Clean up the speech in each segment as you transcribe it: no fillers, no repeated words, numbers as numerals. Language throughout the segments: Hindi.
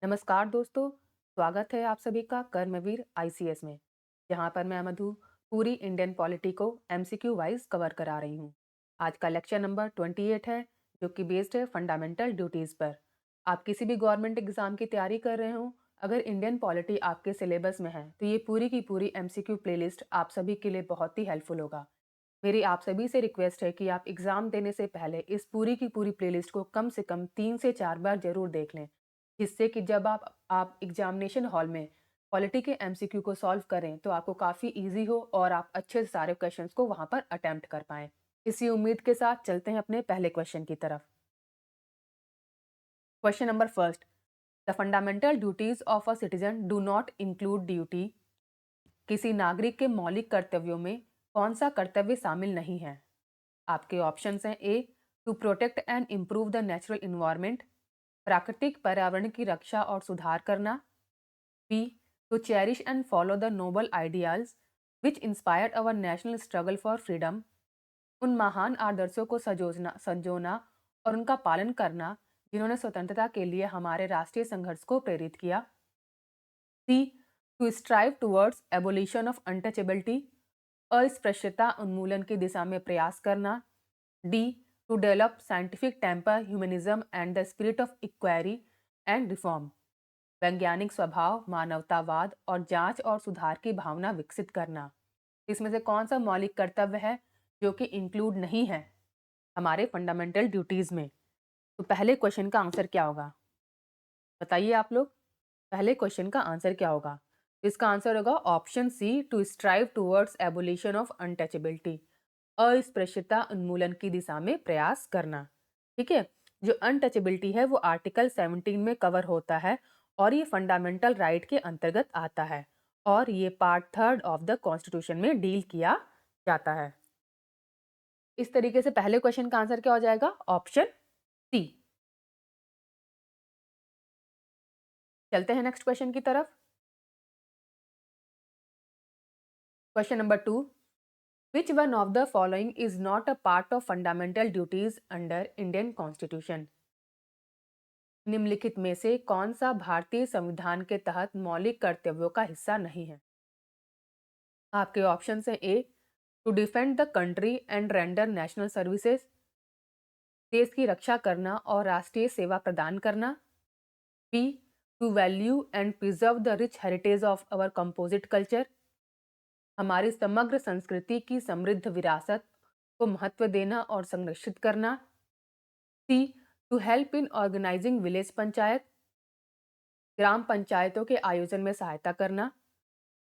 नमस्कार दोस्तों, स्वागत है आप सभी का कर्मवीर आईसीएस में, जहां पर मैं मधु पूरी इंडियन पॉलिटी को एमसीक्यू वाइज कवर करा रही हूं। आज का लेक्चर नंबर 28 है, जो कि बेस्ड है फंडामेंटल ड्यूटीज पर। आप किसी भी गवर्नमेंट एग्जाम की तैयारी कर रहे हो, अगर इंडियन पॉलिटी आपके सिलेबस में है तो ये पूरी की पूरी एमसीक्यू प्लेलिस्ट आप सभी के लिए बहुत ही हेल्पफुल होगा। मेरी आप सभी से रिक्वेस्ट है कि आप एग्जाम देने से पहले इस पूरी की पूरी प्लेलिस्ट को कम से कम 3 से 4 बार जरूर देख लें, जिससे कि जब आप एग्जामिनेशन हॉल में पॉलिटी के एमसीक्यू को सॉल्व करें तो आपको काफ़ी इजी हो और आप अच्छे से सारे क्वेश्चंस को वहां पर अटेम्प्ट कर पाएं। इसी उम्मीद के साथ चलते हैं अपने पहले क्वेश्चन की तरफ। Question number first, the fundamental duties of a citizen do not include duty. किसी नागरिक के मौलिक कर्तव्यों में कौन सा कर्तव्य शामिल नहीं है? आपके ऑप्शंस हैं: A to protect and improve the natural environment, प्राकृतिक पर्यावरण की रक्षा और सुधार करना; B to cherish and follow the noble ideals which inspired our national struggle for freedom, उन महान आदर्शों को संजोना और उनका पालन करना जिन्होंने स्वतंत्रता के लिए हमारे राष्ट्रीय संघर्ष को प्रेरित किया; C to strive towards abolition of untouchability, अस्पृश्यता उन्मूलन की दिशा में प्रयास करना; D to develop scientific temper humanism and the spirit of inquiry and reform, वैज्ञानिक स्वभाव, मानवतावाद और जांच और सुधार की भावना विकसित करना। इसमें से कौन सा मौलिक कर्तव्य है जो कि इंक्लूड नहीं है हमारे फंडामेंटल ड्यूटीज में? तो पहले क्वेश्चन का आंसर क्या होगा, बताइए आप लोग। पहले क्वेश्चन का आंसर क्या होगा? तो इसका आंसर होगा option C, to strive towards abolition of untouchability, अस्पृश्यता उन्मूलन की दिशा में प्रयास करना। ठीक है, जो अनटचेबिलिटी है वो आर्टिकल 17 में कवर होता है और ये फंडामेंटल राइट के अंतर्गत आता है और ये पार्ट 3 ऑफ द कॉन्स्टिट्यूशन में डील किया जाता है। इस तरीके से पहले क्वेश्चन का आंसर क्या हो जाएगा? Option C. चलते हैं नेक्स्ट क्वेश्चन की तरफ। Question number 2, which one of the following is not a part of fundamental duties under Indian Constitution? निम्नलिखित में से कौन सा भारतीय संविधान के तहत मौलिक कर्तव्यों का हिस्सा नहीं है? आपके ऑप्शन हैं: A to defend the country and render national services, देश की रक्षा करना और राष्ट्रीय सेवा प्रदान करना; B to value and preserve the rich heritage of our composite culture, हमारी समग्र संस्कृति की समृद्ध विरासत को महत्व देना और संरक्षित करना; C to help in organising village panchayat, ग्राम पंचायतों के आयोजन में सहायता करना;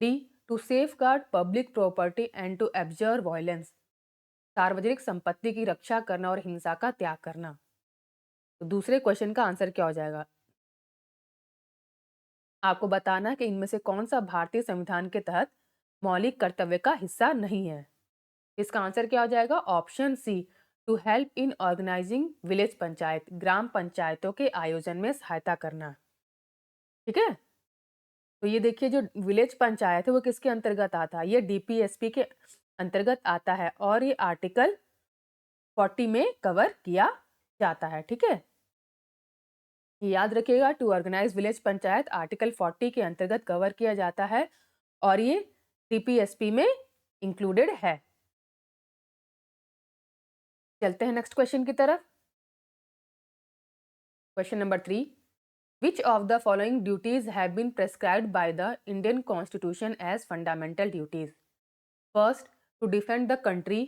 D to safeguard public property and to abjure violence, सार्वजनिक संपत्ति की रक्षा करना और हिंसा का त्याग करना। तो दूसरे क्वेश्चन का आंसर क्या हो जाएगा? आपको बताना कि इनमें से कौन सा भारतीय संविधान के तहत मौलिक कर्तव्य का हिस्सा नहीं है। इसका आंसर क्या हो जाएगा? Option C, to help in organising village panchayat, ग्राम पंचायतों के आयोजन में सहायता करना। ठीक है, तो ये देखिए, जो विलेज पंचायत है वो किसके अंतर्गत आता है? ये डीपीएसपी के अंतर्गत आता है और ये आर्टिकल 40 में कवर किया जाता है। ठीक है, ये याद रखिएगा, to organise village panchayat article 40 के अंतर्गत कवर किया जाता है और ये डीपीएसपी में इंक्लूडेड है। चलते हैं नेक्स्ट क्वेश्चन की तरफ। Question number 3, which of the following duties have been prescribed by the Indian Constitution as fundamental duties? First, to defend the country;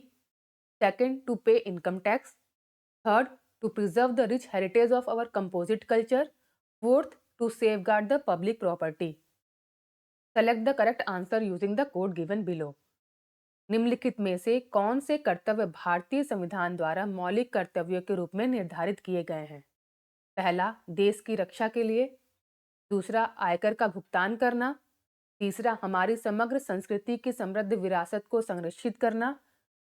second, to pay income tax; third, to preserve the rich heritage of our composite culture; fourth, to safeguard the public property. Select the correct answer using the code given below. निम्नलिखित में से कौन से कर्तव्य भारतीय संविधान द्वारा मौलिक कर्तव्यों के रूप में निर्धारित किए गए हैं? पहला, देश की रक्षा के लिए; दूसरा, आयकर का भुगतान करना; तीसरा, हमारी समग्र संस्कृति की समृद्ध विरासत को संरक्षित करना;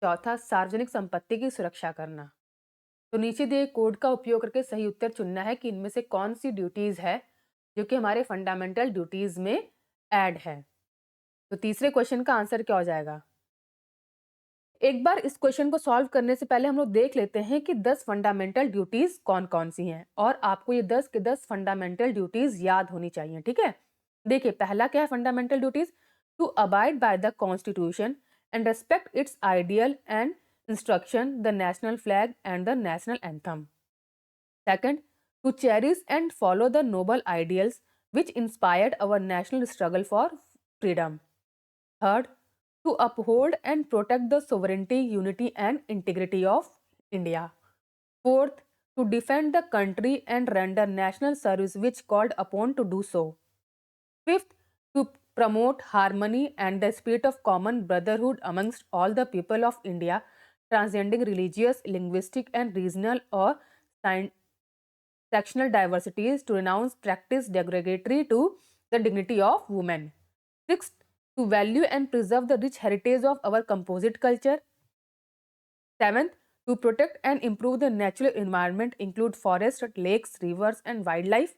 चौथा, सार्वजनिक संपत्ति की सुरक्षा करना। तो नीचे दिए कोड का उपयोग करके सही उत्तर चुनना है कि इनमें से कौन सी ड्यूटीज है जो कि हमारे फंडामेंटल ड्यूटीज में ऐड है। तो तीसरे क्वेश्चन का आंसर क्या हो जाएगा? एक बार इस क्वेश्चन को सॉल्व करने से पहले हम लोग देख लेते हैं कि 10 फंडामेंटल ड्यूटीज कौन कौन सी हैं और आपको ये 10 के 10 फंडामेंटल ड्यूटीज याद होनी चाहिए, ठीक है। देखिए, पहला क्या है fundamental duties? To abide by the constitution and respect its ideal and instruction, the national flag and the national anthem. Second, to cherish and follow the noble ideals which inspired our national struggle for freedom. Third, to uphold and protect the sovereignty, unity, and integrity of India. Fourth, to defend the country and render national service which called upon to do so. Fifth, to promote harmony and the spirit of common brotherhood amongst all the people of India, transcending religious, linguistic, and regional or sectional diversities, to renounce practice derogatory to the dignity of women. Sixth, to value and preserve the rich heritage of our composite culture. Seventh, to protect and improve the natural environment, include forests, lakes, rivers, and wildlife.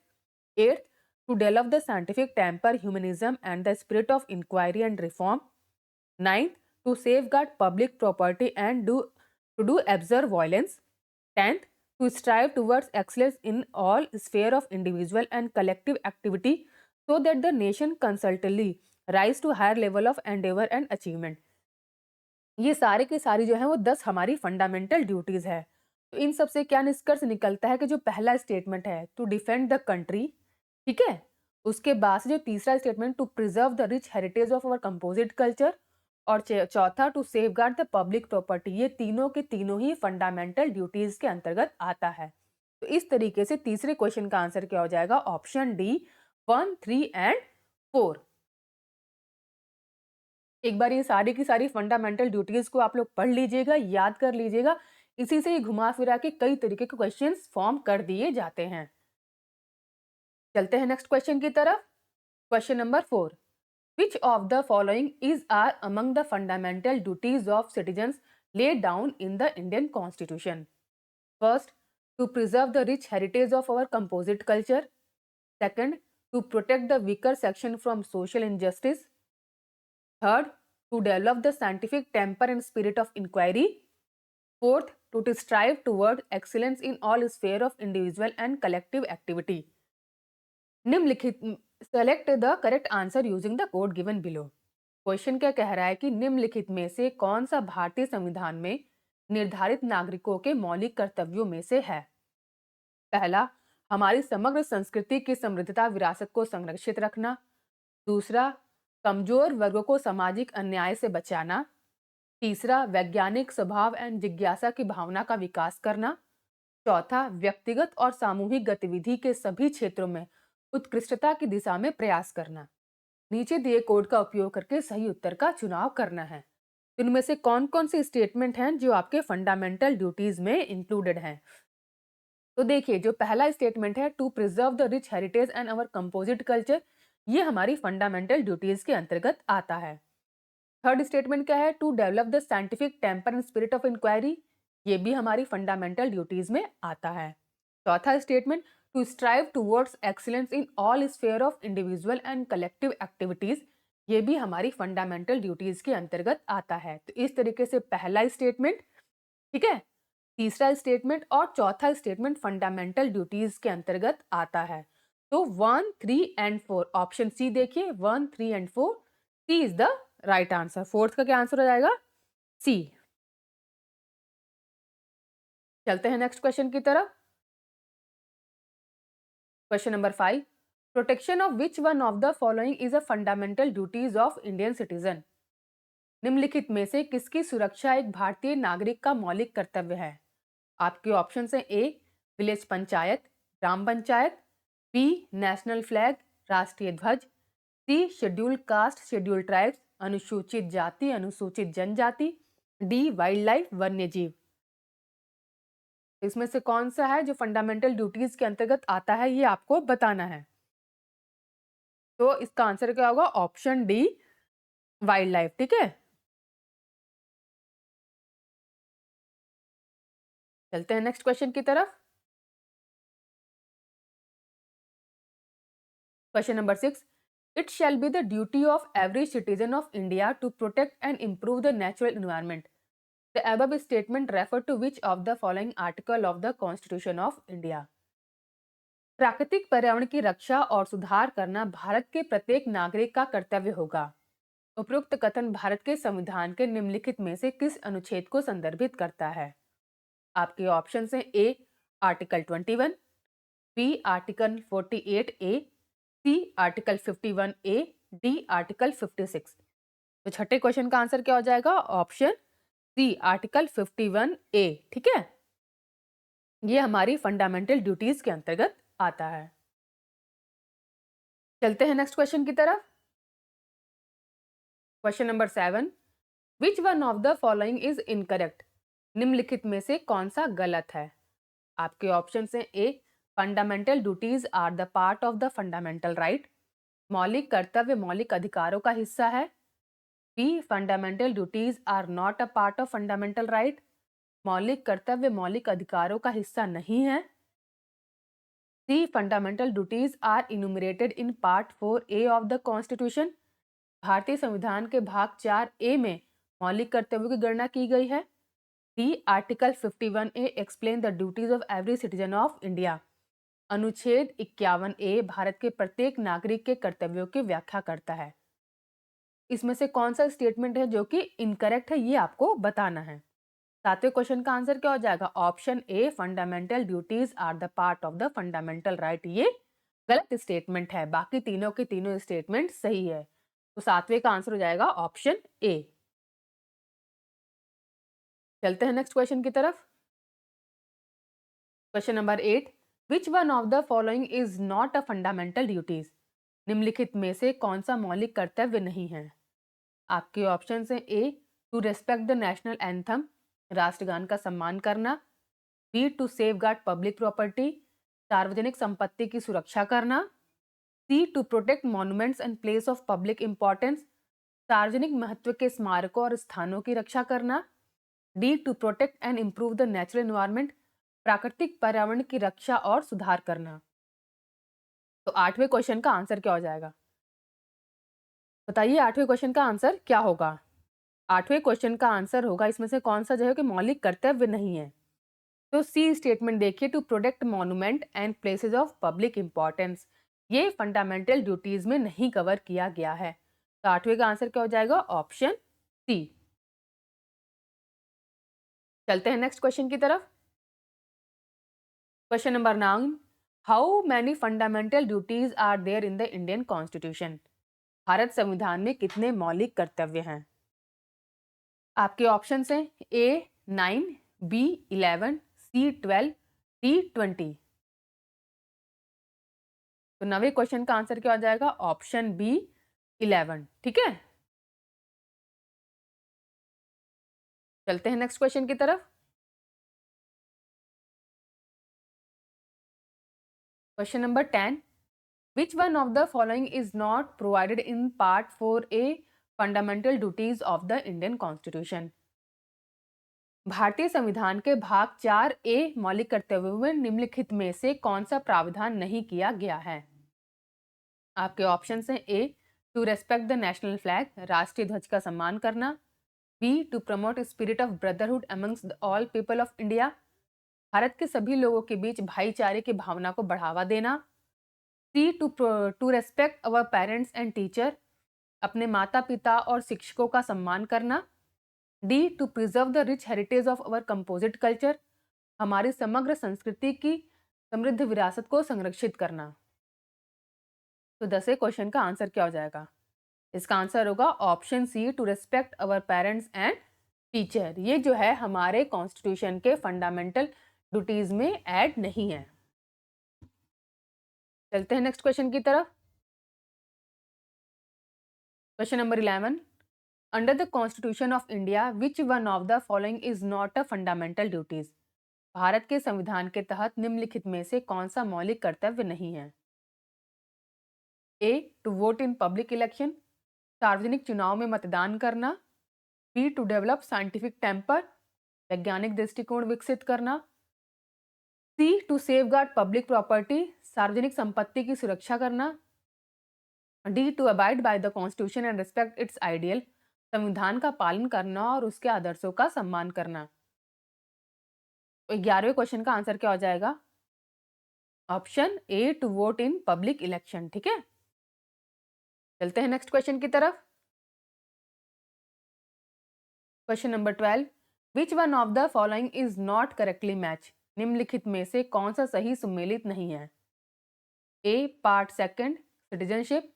Eighth, to develop the scientific temper, humanism, and the spirit of inquiry and reform. Ninth, to safeguard public property and to do observe violence. Tenth, to strive towards excellence in all sphere of individual and collective activity so that the nation constantly rise to higher level of endeavor and achievement. ये सारे के सारी जो है वो 10 हमारी फंडामेंटल ड्यूटीज है। तो इन सब से क्या निष्कर्ष निकलता है कि जो पहला स्टेटमेंट है टू डिफेंड द कंट्री, ठीक है, उसके बाद से जो तीसरा statement to preserve the rich heritage of our composite culture, और चौथा to safeguard the public property, ये तीनों के तीनों ही फंडामेंटल ड्यूटीज के अंतर्गत आता है। तो इस तरीके से तीसरे क्वेश्चन का आंसर क्या हो जाएगा? Option D, 1, 3 and 4। एक बार ये सारी की सारी फंडामेंटल ड्यूटीज को आप लोग पढ़ लीजिएगा, याद कर लीजिएगा। इसी से ही घुमा फिरा के कई तरीके के क्वेश्चंस फॉर्म कर दिए जाते हैं। चलते हैं नेक्स्ट क्वेश्चन की तरफ। Question number 4, which of the following is are among the fundamental duties of citizens laid down in the Indian Constitution? First, to preserve the rich heritage of our composite culture. Second, to protect the weaker section from social injustice. Third, to develop the scientific temper and spirit of inquiry. Fourth, to strive toward excellence in all sphere of individual and collective activity. निम्नलिखित select the correct answer using the code given below. Question क्या कह रहा है कि निम्नलिखित में से कौन सा भारतीय संविधान में निर्धारित नागरिकों के मौलिक कर्तव्यों में से है? पहला, हमारी समग्र संस्कृति की समृद्धता विरासत को संरक्षित रखना। दूसरा, कमजोर वर्गों को सामाजिक अन्याय से बचाना। तीसरा, वैज्ञानिक स्वभाव एवं जिज्ञासा की भावना का विकास करना। चौथा, व्यक्तिगत और सामूहिक गतिविधि के सभी क्षेत्रों में उत्कृष्टता की दिशा में प्रयास करना। नीचे दिए कोड का उपयोग करके सही उत्तर का चुनाव करना है। इनमें से कौन कौन से स्टेटमेंट हैं जो आपके फंडामेंटल ड्यूटीज में इंक्लूडेड हैं? तो देखिए, जो पहला स्टेटमेंट है to preserve the rich heritage and our composite culture, ये हमारी फंडामेंटल ड्यूटीज के अंतर्गत आता है। थर्ड स्टेटमेंट क्या है? To develop the scientific temper and spirit of inquiry, ये भी हमारी फंडामेंटल ड्यूटीज में आता है। चौथा statement to strive towards excellence in all sphere of individual and collective activities, ये भी हमारी फंडामेंटल ड्यूटीज के अंतर्गत आता है। तो इस तरीके से पहला स्टेटमेंट, ठीक है, तीसरा स्टेटमेंट और चौथा स्टेटमेंट फंडामेंटल ड्यूटीज के अंतर्गत आता है। तो 1, 3 एंड 4, ऑप्शन सी देखिए, 1, 3 and 4, C is the right answer. Fourth का क्या आंसर हो जाएगा? सी। चलते हैं नेक्स्ट क्वेश्चन की तरफ। Question number 5, protection of which one of the following is a fundamental duties of Indian citizen? निम्नलिखित में से किसकी सुरक्षा एक भारतीय नागरिक का मौलिक कर्तव्य है? आपके ऑप्शन है ए, विलेज पंचायत, ग्राम पंचायत, बी, नेशनल फ्लैग, राष्ट्रीय ध्वज, सी, शेड्यूल कास्ट शेड्यूल ट्राइब्स, अनुसूचित जाति अनुसूचित जनजाति, डी, वाइल्ड लाइफ वन्य जीव। इसमें से कौन सा है जो फंडामेंटल ड्यूटीज के अंतर्गत आता है, ये आपको बताना है। तो इसका आंसर क्या होगा? ऑप्शन डी, वाइल्ड लाइफ, ठीक है। चलते हैं नेक्स्ट क्वेश्चन की तरफ। Question number 6, it shall be the duty of every citizen of India to protect and improve the natural environment. The above statement refer to which of the following article of the Constitution of India? प्राकृतिक पर्यावरण की रक्षा और सुधार करना भारत के प्रत्येक नागरिक का कर्तव्य होगा। उपरोक्त कथन भारत के संविधान के निम्नलिखित में से किस अनुच्छेद को संदर्भित करता है? आपके ऑप्शन हैं ए आर्टिकल 21, बी आर्टिकल 48 ए, सी आर्टिकल 51 ए, डी आर्टिकल 56। तो छठे क्वेश्चन का आंसर क्या हो जाएगा? ऑप्शन सी आर्टिकल 51 ए। ठीक है, ये हमारी फंडामेंटल ड्यूटीज के अंतर्गत आता है। चलते हैं नेक्स्ट क्वेश्चन की तरफ। Question number 7, which one of the following is incorrect? निम्नलिखित में से कौन सा गलत है? आपके ऑप्शन हैं A fundamental duties are the part of the fundamental right, मौलिक कर्तव्य मौलिक अधिकारों का हिस्सा है। B fundamental duties are not a part of fundamental right, मौलिक कर्तव्य मौलिक अधिकारों का हिस्सा नहीं है। C fundamental duties are enumerated in part 4A of the constitution, भारतीय संविधान के भाग 4A में मौलिक कर्तव्यों की गणना की गई है। D article 51A explain the duties of every citizen of India, अनुच्छेद 51A भारत के प्रत्येक नागरिक के कर्तव्यों की व्याख्या करता है। इसमें से कौन सा स्टेटमेंट है जो कि इनकरेक्ट है, ये आपको बताना है। सातवें क्वेश्चन का आंसर क्या हो जाएगा? Option A fundamental duties are the part of the fundamental right, ये गलत स्टेटमेंट है। बाकी तीनों के तीनों स्टेटमेंट सही है। तो सातवें का आंसर हो जाएगा ऑप्शन ए। चलते हैं नेक्स्ट क्वेश्चन की तरफ। Question number 8, which one of the following is not a fundamental duties? निम्नलिखित में से कौन सा मौलिक कर्तव्य नहीं है? आपके ऑप्शन हैं A to respect the national anthem, राष्ट्रगान का सम्मान करना। B to safeguard public property, सार्वजनिक संपत्ति की सुरक्षा करना। C to protect monuments and place of public importance, सार्वजनिक महत्व के स्मारकों और स्थानों की रक्षा करना। D to protect and improve the natural environment, प्राकृतिक पर्यावरण की रक्षा और सुधार करना। तो आठवें क्वेश्चन का आंसर क्या हो जाएगा? बताइए आठवें क्वेश्चन का आंसर क्या होगा? आठवें क्वेश्चन का आंसर होगा इसमें से कौन सा जो है कि मौलिक कर्तव्य नहीं है। तो सी स्टेटमेंट देखिए, to protect monument and places of public importance, ये फंडामेंटल ड्यूटीज में नहीं कवर किया गया है। तो आठवें का आंसर क्या हो जाएगा? Option C. चलते हैं नेक्स्ट क्वेश्चन की तरफ। Question number 9, how many fundamental duties are there in the Indian constitution? Bharat संविधान में कितने मौलिक कर्तव्य हैं? आपके ऑप्शन हैं ए 9, बी 11, सी 12, डी 20। तो 9वें क्वेश्चन का आंसर क्या हो जाएगा? Option B 11। ठीक है, चलते हैं नेक्स्ट क्वेश्चन की तरफ। Question number 10, which one of the following is not provided in part 4A fundamental duties of the Indian constitution? भारतीय संविधान के भाग 4A मौलिक कर्तव्यों में निम्नलिखित में से कौन सा प्रावधान नहीं किया गया है? आपके ऑप्शन हैं A to respect the national flag, राष्ट्रीय ध्वज का सम्मान करना। B to promote spirit of brotherhood amongst all people of India, भारत के सभी लोगों के बीच भाईचारे की भावना को बढ़ावा देना। C to respect our parents and teacher, अपने माता पिता और शिक्षकों का सम्मान करना। D to preserve the rich heritage of our composite culture, हमारी समग्र संस्कृति की समृद्ध विरासत को संरक्षित करना। तो 10वें क्वेश्चन का आंसर क्या हो जाएगा? इसका आंसर होगा option C to respect our parents and teacher. ये जो है हमारे कॉन्स्टिट्यूशन के फंडामेंटल ड्यूटीज में ऐड नहीं है। चलते हैं नेक्स्ट क्वेश्चन की तरफ। Question number 11, under the constitution of India which one of the following is not a fundamental duties? Bharat के संविधान के तहत निम्नलिखित में से कौन सा मौलिक कर्तव्य नहीं है? A to vote in public election, सार्वजनिक चुनाव में मतदान करना। B to develop scientific temper, वैज्ञानिक दृष्टिकोण विकसित करना। C to safeguard public property, सार्वजनिक संपत्ति की सुरक्षा करना। D to abide by the constitution and respect its ideal, संविधान का पालन करना और उसके आदर्शों का सम्मान करना। तो 11वें क्वेश्चन का आंसर क्या हो जाएगा? Option A, to vote in public election. ठीक है, चलते हैं नेक्स्ट क्वेश्चन की तरफ। Question number 12, which one of the following is not correctly match? निम्नलिखित में से कौन सा सही सुमेलित नहीं है? A, part second citizenship,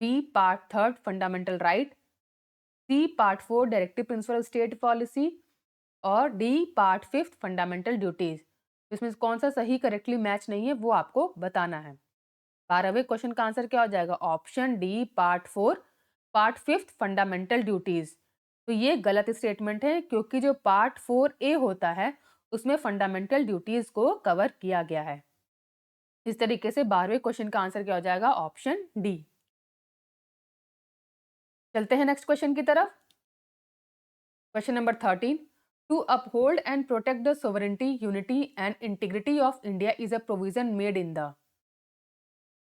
B, part third fundamental right, C, part four directive principle state policy, और D, part fifth fundamental duties. इसमें से कौन सा सही करेक्टली मैच नहीं है वो आपको बताना है। 12वें क्वेश्चन का आंसर क्या हो जाएगा? Option D, part four part fifth fundamental duties. तो ये गलत स्टेटमेंट है, क्योंकि जो पार्ट 4A होता है उसमें फंडामेंटल ड्यूटीज को कवर किया गया है। इस तरीके से 12वें क्वेश्चन का आंसर क्या हो जाएगा? Option D. चलते हैं नेक्स्ट क्वेश्चन की तरफ। Question number 13, to uphold and protect the sovereignty, unity and integrity of India is a provision made in the.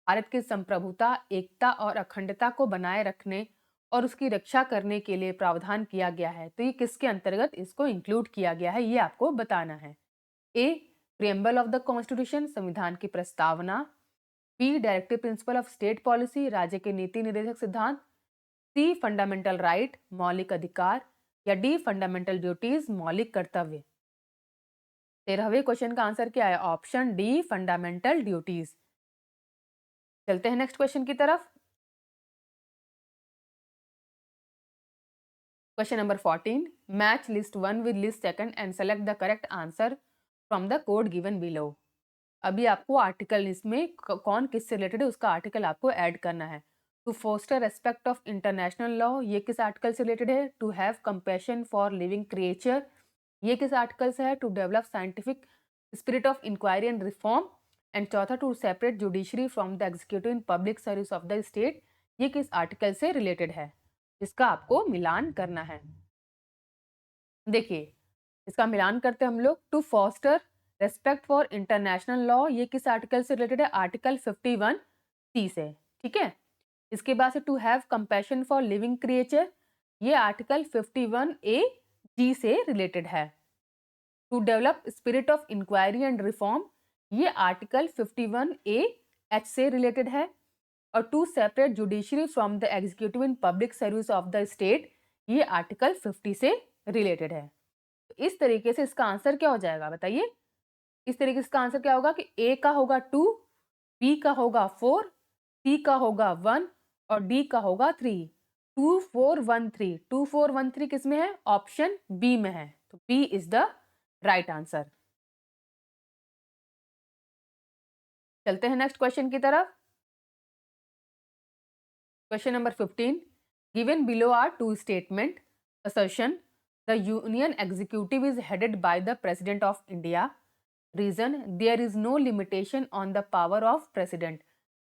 Bharat की संप्रभुता, एकता और अखंडता को बनाए रखने और उसकी रक्षा करने के लिए प्रावधान किया गया है। तो ये किसके अंतर्गत इसको इंक्लूड किया गया है ये आपको बताना है। A, preamble of the constitution, संविधान की प्रस्तावना, B, directive principle of state policy, राज्य के नीति निर्देशक सिद्धांत, सी, फंडामेंटल राइट, मौलिक अधिकार, या डी, फंडामेंटल ड्यूटीज, मौलिक कर्तव्य। 13वें क्वेश्चन का आंसर क्या है? Option D, fundamental duties. चलते हैं नेक्स्ट क्वेश्चन की तरफ। Question number 14, match list 1 with list 2 and select the correct answer from the code given below. अभी आपको आर्टिकल लिस्ट में कौन किससे रिलेटेड है उसका आर्टिकल आपको ऐड करना है। To foster respect of international law, ये किस आर्टिकल से रिलेटेड है? To have compassion for living creature, ये किस आर्टिकल से है? To develop scientific spirit of inquiry and reform, and चौथा, to separate judiciary from the executive in public service of the state, ये किस आर्टिकल से रिलेटेड है? इसका आपको मिलान करना है। देखिए, इसका मिलान करते हैं हम लोग। To foster respect for international law, ये किस आर्टिकल से रिलेटेड है? आर्टिकल 51C से। ठीक है, इसके बाद से to have compassion for living creature, ये आर्टिकल 51A(G) से रिलेटेड है। To develop spirit of inquiry and reform, ये आर्टिकल 51A(H) से रिलेटेड है। और to separate judiciary from the executive in public service of the state, ये आर्टिकल 50 से रिलेटेड है। तो इस तरीके से इसका आंसर क्या हो जाएगा बताइए? इस तरीके से इसका आंसर क्या होगा कि ए का होगा 2, बी का होगा 4, सी का होगा 1 और डी का होगा 3। 2 4 1 3, 2 4 1 3 किस में है? ऑप्शन बी में है। तो B is the right answer. चलते हैं नेक्स्ट क्वेश्चन की तरफ। Question number 15, given below are two statement assertion the union executive is headed by the president of India. Reason, there is no limitation on the power of president.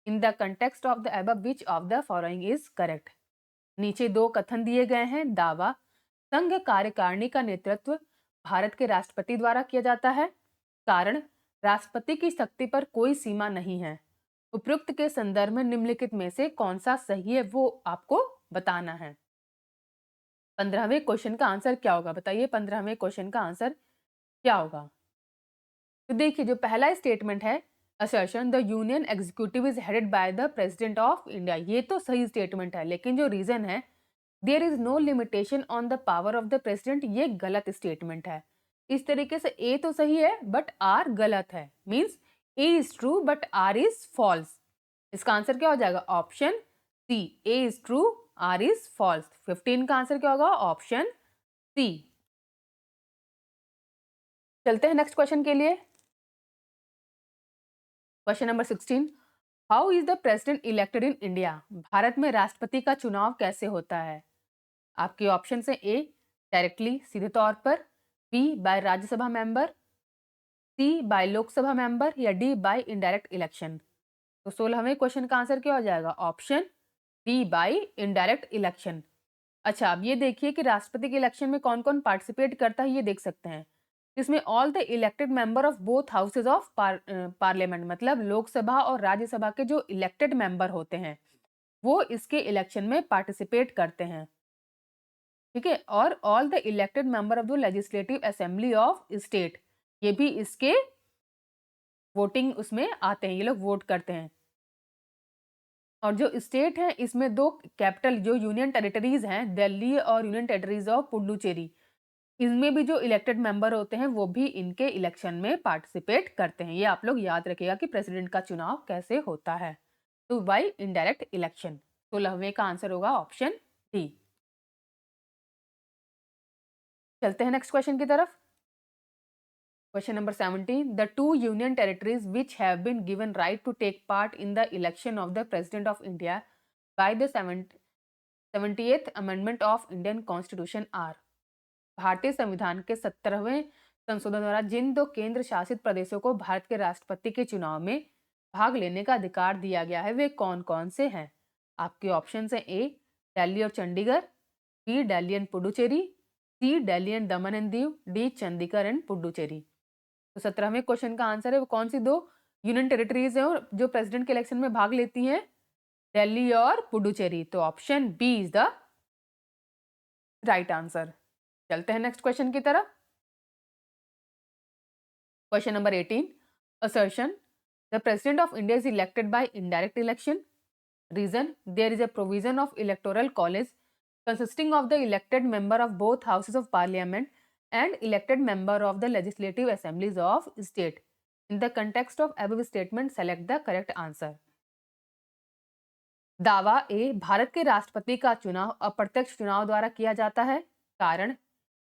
In the context of the above, which of the following is correct? नीचे दो कथन दिए गए हैं। दावा, संघ कार्यकारिणी का नेतृत्व भारत के राष्ट्रपति द्वारा किया जाता है। कारण, राष्ट्रपति की शक्ति पर कोई सीमा नहीं है। उपयुक्त के संदर्भ में निम्नलिखित में से कौन सा सही है वो आपको बताना है। 15वें क्वेश्चन का आंसर क्या होगा बताइए? 15वें क्वेश्चन का आंसर क्या होगा? तो देखिए, जो पहला स्टेटमेंट है assertion the union executive is headed by the president of India, ये तो सही स्टेटमेंट है। लेकिन जो रीजन है there is no limitation on the power of the president, ये गलत स्टेटमेंट है। इस तरीके से ए तो सही है बट आर गलत है। Means A is true but R is false. इसका आंसर क्या हो जाएगा? Option C, A is true R is false. 15 का आंसर क्या होगा? Option C. चलते हैं नेक्स्ट क्वेश्चन के लिए। Question number 16, how is the president elected in India? Bharat में राष्ट्रपति का चुनाव कैसे होता है? आपके ऑप्शन है ए, डायरेक्टली सीधे तौर पर, B, by Rajya Sabha member, C, by Lok Sabha member, या डी, बाय इनडायरेक्ट इलेक्शन। तो 16वें क्वेश्चन का आंसर क्या हो जाएगा? Option B, by indirect election. अच्छा, अब ये देखिए कि राष्ट्रपति के इलेक्शन में कौन कौन पार्टिसिपेट करता है, ये देख सकते हैं। इसमें all the elected member of both houses of parliament, मतलब लोकसभा और राज्यसभा के जो इलेक्टेड मेंबर होते हैं वो इसके इलेक्शन में पार्टिसिपेट करते हैं। ठीक है, और all the elected member of the legislative assembly of state, ये भी इसके वोटिंग उसमें आते हैं, ये लोग वोट करते हैं। और जो स्टेट है इसमें दो कैपिटल जो यूनियन टेरिटरीज हैं, दिल्ली और यूनियन टेरिटरीज ऑफ पुडुचेरी, इनमें भी जो इलेक्टेड मेंबर होते हैं वो भी इनके इलेक्शन में पार्टिसिपेट करते हैं। ये आप लोग याद रखिएगा कि प्रेसिडेंट का चुनाव कैसे होता है। तो बाई इनडायरेक्ट इलेक्शन। 16वें का आंसर होगा ऑप्शन डी। चलते हैं नेक्स्ट क्वेश्चन की तरफ। Question number 17, the two union territories which have been given right to take part in the election of the president of India by the 78th amendment of Indian constitution are. भारतीय संविधान के 17वें संशोधन द्वारा जिन दो केंद्र शासित प्रदेशों को भारत के राष्ट्रपति के चुनाव में भाग लेने का अधिकार दिया गया है वे कौन कौन से हैं? आपके ऑप्शन है ए दिल्ली और Chandigarh, B Delhi and Puducherry, C Delhi and Daman and Diu, D Chandigarh and Puducherry. तो 17वें क्वेश्चन का आंसर है वो कौन सी दो यूनियन टेरिटरीज है और जो प्रेसिडेंट के इलेक्शन में भाग लेती हैं? दिल्ली और पुडुचेरी। तो option B is the right answer. चलते हैं नेक्स्ट क्वेश्चन की तरफ। Question number 18, assertion the president of India is elected by indirect election. Reason, there is a provision of electoral college consisting of the elected member of both houses of parliament and elected member of the legislative assemblies of state. In the context of above statement, select the correct answer. दावा ए, भारत के राष्ट्रपति का चुनाव अप्रत्यक्ष चुनाव द्वारा किया जाता है। कारण,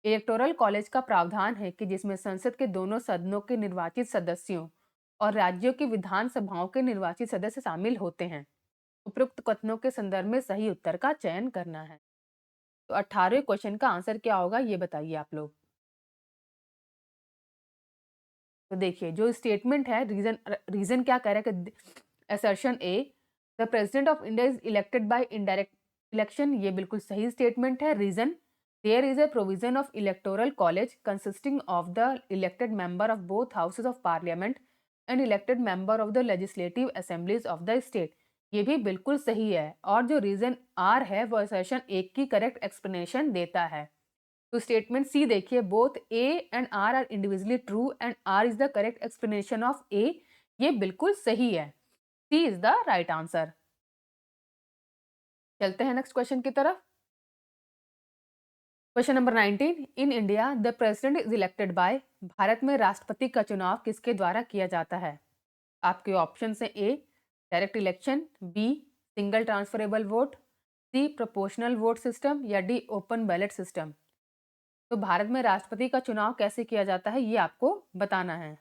इलेक्टोरल कॉलेज का प्रावधान है कि जिसमें संसद के दोनों सदनों के निर्वाचित सदस्यों और राज्यों की विधानसभाओं के निर्वाचित सदस्य शामिल होते हैं। उपरोक्त कथनों के संदर्भ में सही उत्तर का चयन करना है। तो 18वें क्वेश्चन का आंसर क्या होगा ये बताइए आप लोग। तो देखिए जो स्टेटमेंट है, रीजन क्या कह रहा है कि assertion A, the president of India is elected by indirect election, ये बिल्कुल सही स्टेटमेंट है। Reason, there is a provision of electoral college consisting of the elected member of both houses of parliament and elected member of the legislative assemblies of the state, ये भी बिल्कुल सही है। और जो रीजन आर है वो असर्शन एक की करेक्ट एक्सप्लेनेशन देता है। तो स्टेटमेंट सी देखिए, both A and R individually true and R is the correct explanation of A, ये बिल्कुल सही है। C is the right answer. चलते हैं नेक्स्ट क्वेश्चन की तरफ। Question number 19, in India the president is elected by, भारत में राष्ट्रपति का चुनाव किसके द्वारा किया जाता है? आपके ऑप्शन है A direct election, B single transferable vote, C proportional vote system या डी ओपन बैलेट सिस्टम। तो भारत में राष्ट्रपति का चुनाव कैसे किया जाता है ये आपको बताना है।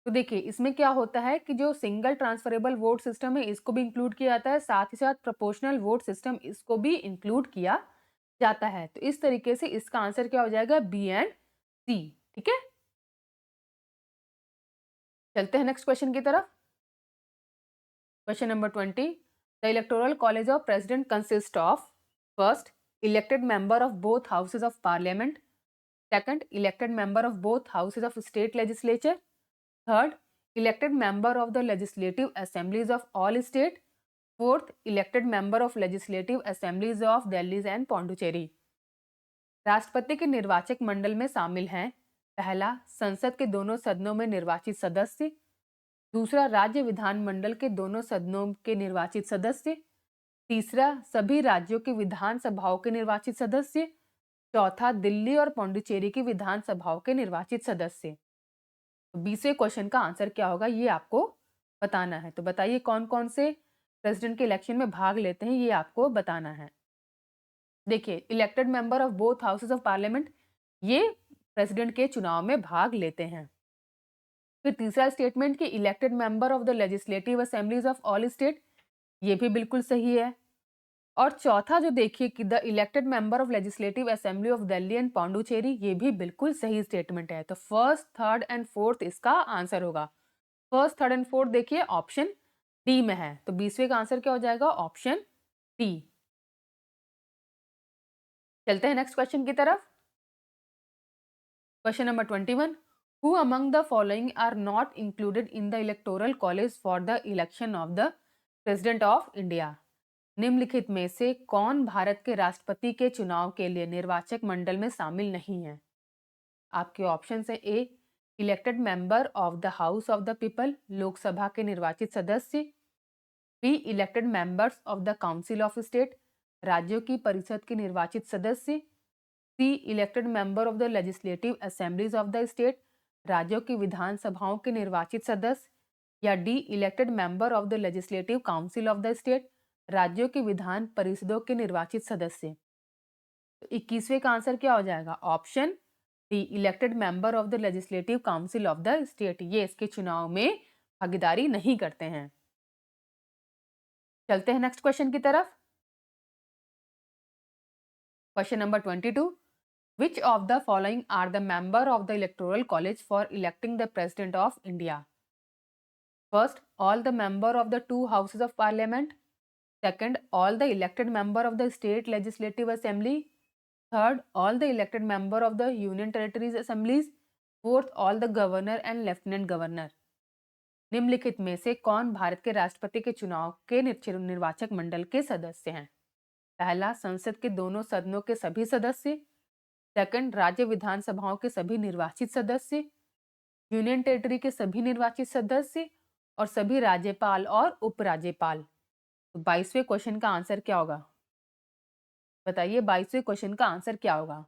तो देखिए इसमें क्या होता है कि जो सिंगल ट्रांसफरेबल वोट सिस्टम है इसको भी इंक्लूड किया जाता है, साथ ही साथ प्रोपोर्शनल वोट सिस्टम इसको भी इंक्लूड किया जाता है। तो इस तरीके से इसका आंसर क्या हो जाएगा? बी एंड सी। ठीक है, चलते हैं नेक्स्ट क्वेश्चन की तरफ। Question number 20, the electoral college of president consist of first elected member of both houses of parliament, second elected member of both houses of state legislature, third elected member of the legislative assemblies of all state, fourth elected member of legislative assemblies of Delhi and Pondicherry. राष्ट्रपति के निर्वाचक मंडल में शामिल हैं पहला संसद के दोनों सदनों में निर्वाचित सदस्य, दूसरा राज्य विधानमंडल के दोनों सदनों के निर्वाचित सदस्य, तीसरा सभी राज्यों की विधानसभाओं के निर्वाचित सदस्य, चौथा दिल्ली और पौंडुचेरी की विधानसभाओं के निर्वाचित सदस्य। 20वें क्वेश्चन का आंसर क्या होगा ये आपको बताना है। तो बताइए कौन कौन से प्रेसिडेंट के इलेक्शन में भाग लेते हैं ये आपको बताना है। देखिए elected member of both houses of parliament ये प्रेसिडेंट के चुनाव में भाग लेते हैं। फिर तीसरा स्टेटमेंट कि elected member of the legislative assemblies of all state, ये भी बिल्कुल सही है। और चौथा जो देखिए कि the elected member of legislative assembly of Delhi and Pondicherry, ये भी बिल्कुल सही स्टेटमेंट है। तो फर्स्ट, थर्ड एंड फोर्थ इसका आंसर होगा। फर्स्ट, थर्ड एंड फोर्थ देखिए ऑप्शन डी में है। तो 20वें का आंसर क्या हो जाएगा? Option D. चलते हैं नेक्स्ट क्वेश्चन की तरफ। Question number 21, who among the following are not included in the electoral college for the election of the president of India? निम्नलिखित में से कौन भारत के राष्ट्रपति के चुनाव के लिए निर्वाचक मंडल में शामिल नहीं है? आपके ऑप्शन है A elected member of the house of the people, Lok Sabha के निर्वाचित सदस्य। B elected members of the council of state, राज्यों की परिषद के निर्वाचित सदस्य। C elected member of the legislative assemblies of the state, राज्यों की विधानसभाओं के निर्वाचित सदस्य। या D elected member of the legislative council of the state, राज्यों की विधान परिषदों के निर्वाचित सदस्य। तो 21वें का आंसर क्या हो जाएगा? Option D elected member of the legislative council of the state, ये इसके चुनाव में भागीदारी नहीं करते हैं। चलते हैं नेक्स्ट क्वेश्चन की तरफ। Question number 22, which of the following are the member of the electoral college for electing the president of India? First, all the member of the two houses of parliament. Second, all the elected member of the state legislative assembly. Third, all the elected member of the union territories assemblies. Fourth, all the governor and lieutenant governor. निम्नलिखित में से कौन भारत के राष्ट्रपति के चुनाव के निर्वाचक मंडल के सदस्य हैं? पहला, संसद के दोनों सदनों के सभी सदस्य। सेकंड, राज्य विधानसभाओं के सभी निर्वाचित सदस्य, यूनियन टेरिटरी के सभी निर्वाचित सदस्य और सभी राज्यपाल और उपराज्यपाल। तो 22वें क्वेश्चन का आंसर क्या होगा? बताइए 22वें क्वेश्चन का आंसर क्या होगा?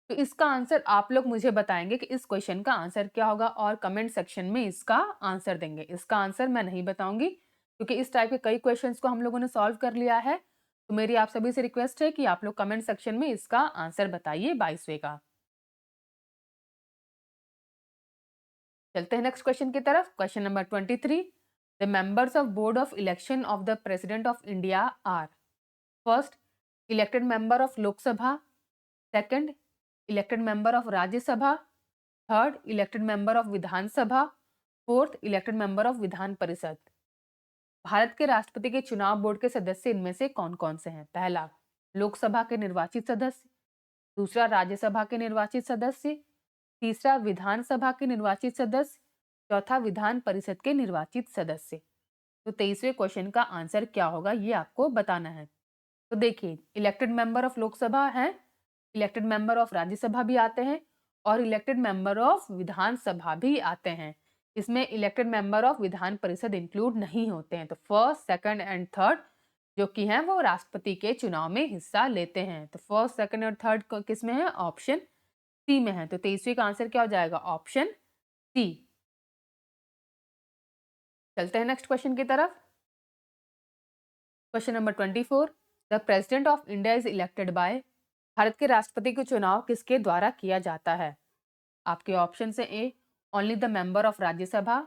तो इसका आंसर आप लोग मुझे बताएंगे कि इस क्वेश्चन का आंसर क्या होगा और कमेंट सेक्शन में इसका आंसर देंगे। इसका आंसर मैं नहीं बताऊंगी क्योंकि इस टाइप के कई क्वेश्चंस को हम लोगों ने सॉल्व कर लिया है। तो मेरी आप सभी से रिक्वेस्ट है कि आप लोग कमेंट सेक्शन में इसका आंसर बताइए 22वें का। चलते हैं नेक्स्ट क्वेश्चन की तरफ। Question number 23, the members of board of election of the president of India are. First, elected member of Lok Sabha. Second, elected member of Rajya Sabha. Third, elected member of Vidhan Sabha. Fourth, elected member of Vidhan Parishad. Bharat के राष्ट्रपति के चुनाव बोर्ड के सदस्य इनमें से कौन कौन से हैं? पहला, लोकसभा के निर्वाचित सदस्य। दूसरा, राज्यसभा के निर्वाचित सदस्य। तीसरा, विधानसभा के निर्वाचित सदस्य। चौथा, विधान परिषद के निर्वाचित सदस्य। तो 23वें क्वेश्चन का आंसर क्या होगा ये आपको बताना है। तो देखिए, इलेक्टेड मेंबर ऑफ लोकसभा है, इलेक्टेड मेंबर ऑफ राज्यसभा भी आते हैं और इलेक्टेड मेंबर ऑफ विधानसभा भी आते हैं। इसमें इलेक्टेड मेंबर ऑफ विधान परिषद इंक्लूड नहीं होते हैं। तो फर्स्ट, सेकंड एंड थर्ड जो कि हैं वो राष्ट्रपति के चुनाव में हिस्सा लेते हैं। तो फर्स्ट, सेकंड और थर्ड किस में है? ऑप्शन सी में है। तो 23वें का आंसर क्या हो जाएगा? Option C. चलते हैं नेक्स्ट क्वेश्चन की तरफ। Question number 24, the president of India is elected by. Bharat के राष्ट्रपति का चुनाव किसके द्वारा किया जाता है? आपके ऑप्शन से A only the member of Rajya Sabha,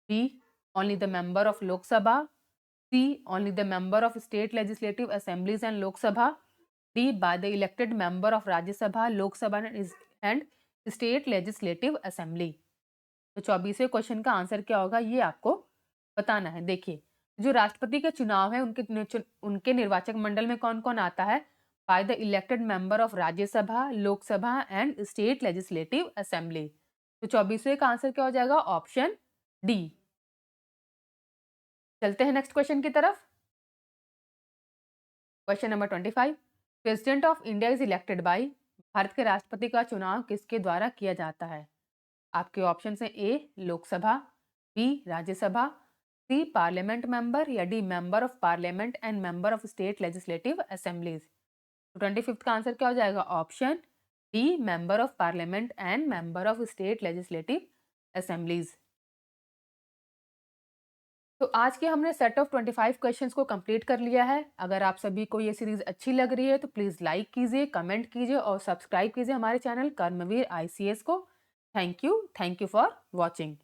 B only the member of Lok Sabha, C only the member of state legislative assemblies and Lok Sabha, D by the elected member of Rajya Sabha, Lok Sabha and state legislative assembly. तो 24वें क्वेश्चन का आंसर क्या होगा ये आपको बताना है। देखिए, जो राष्ट्रपति के चुनाव है उनके निर्वाचक मंडल में कौन कौन आता है? Bye the elected member of Rajya Sabha, Lok Sabha and state legislative assembly. तो 24वें का आंसर क्या हो जाएगा? Option D. चलते हैं नेक्स्ट क्वेश्चन की तरफ। Question number 25, president of India is elected by. Bharat के राष्ट्रपति का चुनाव किसके द्वारा किया जाता है? आपके ऑप्शन है ए लोकसभा, बी राज्यसभा, सी पार्लियामेंट मेंबर या D member of parliament and member of state legislative assemblies. तो 25th का आंसर क्या हो जाएगा? Option D member of parliament and member of state legislative assemblies. तो आज के हमने सेट ऑफ 25 क्वेश्चंस को कंप्लीट कर लिया है। अगर आप सभी को ये सीरीज अच्छी लग रही है तो प्लीज़ लाइक कीजिए, कमेंट कीजिए और सब्सक्राइब कीजिए हमारे चैनल कर्मवीर ICS को। Thank you for watching.